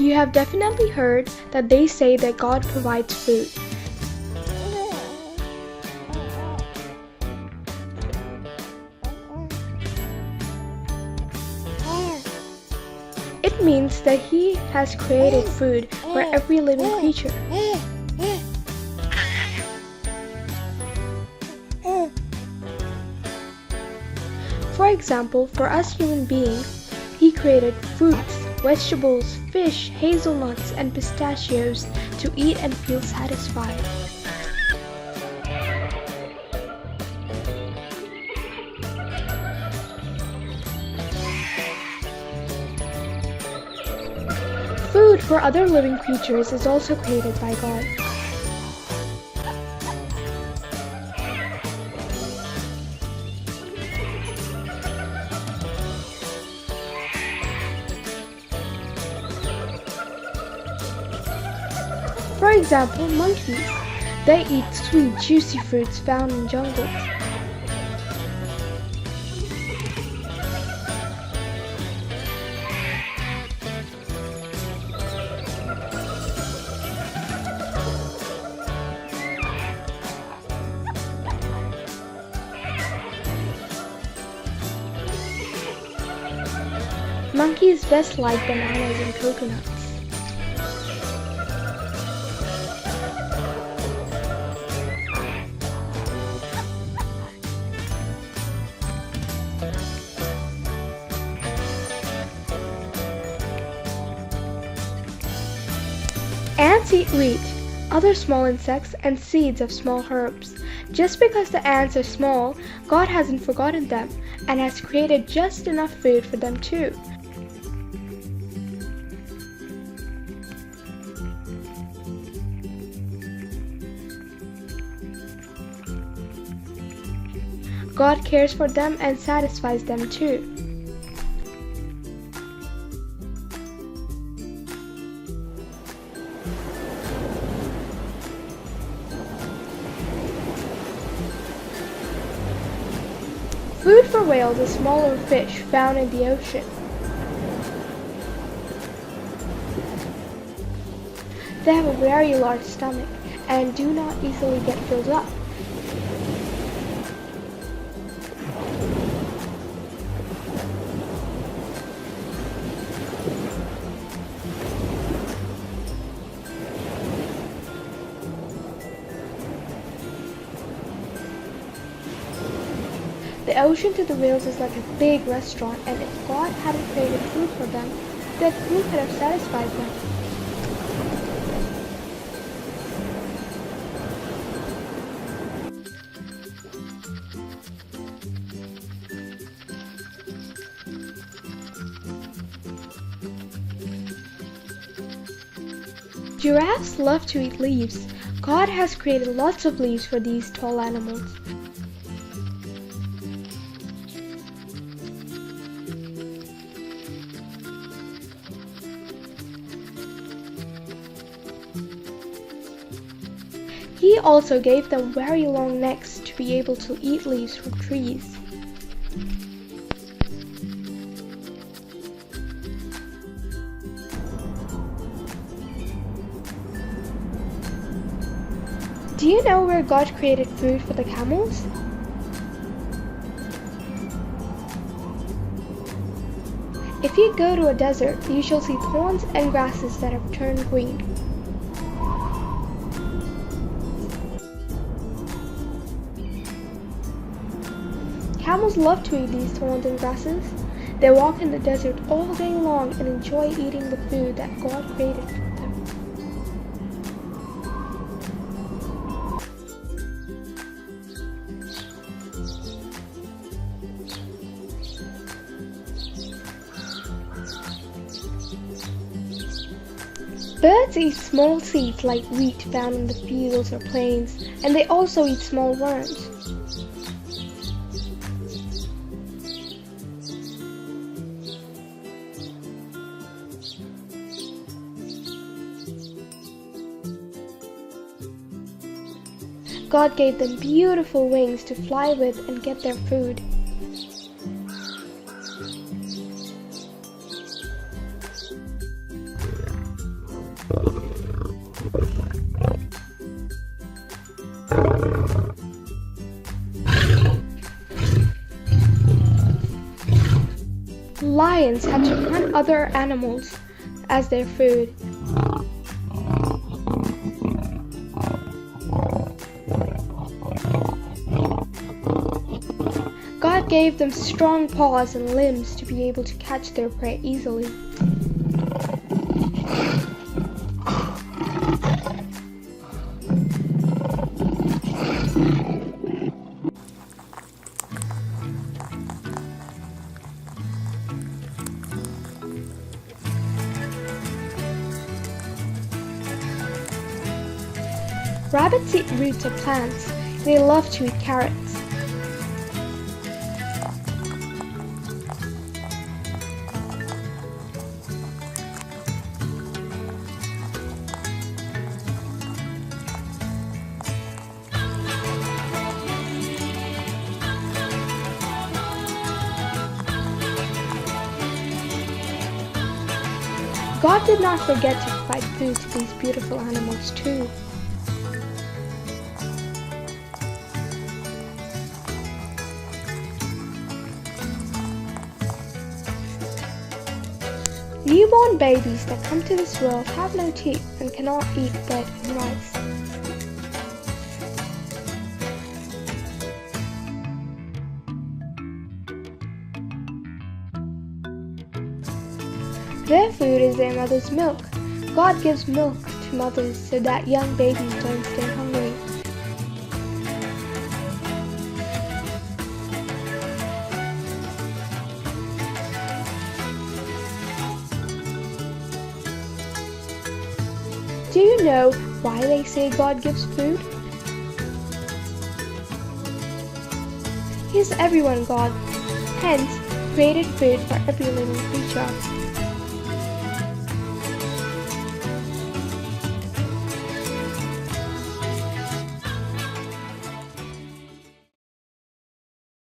You have definitely heard that they say that God provides food. It means that He has created food for every living creature. For example, for us human beings, He created fruits, vegetables, fish, hazelnuts, and pistachios to eat and feel satisfied. Food for other living creatures is also created by God. For example, monkeys. They eat sweet, juicy fruits found in jungles. Monkeys best like bananas and coconuts. Ants eat wheat, other small insects, and seeds of small herbs. Just because the ants are small, God hasn't forgotten them and has created just enough food for them too. God cares for them and satisfies them too. Food for whales is smaller fish found in the ocean. They have a very large stomach and do not easily get filled up. The ocean to the whales is like a big restaurant, and if God hadn't created food for them, that food could have satisfied them. Giraffes love to eat leaves. God has created lots of leaves for these tall animals. He also gave them very long necks to be able to eat leaves from trees. Do you know where God created food for the camels? If you go to a desert, you shall see thorns and grasses that have turned green. Camels love to eat these thorns and grasses. They walk in the desert all day long and enjoy eating the food that God created for them. Birds eat small seeds like wheat found in the fields or plains, and they also eat small worms. God gave them beautiful wings to fly with and get their food. lions had to hunt other animals as their food. God gave them strong paws and limbs to be able to catch their prey easily. Rabbits eat roots of plants, and they love to eat carrots. God did not forget to provide food to these beautiful animals too. Newborn babies that come to this world have no teeth and cannot eat bread and rice. Their food is their mother's milk. God gives milk to mothers so that young babies don't stay hungry. Do you know why they say God gives food? He is everyone God, hence created food for every living creature.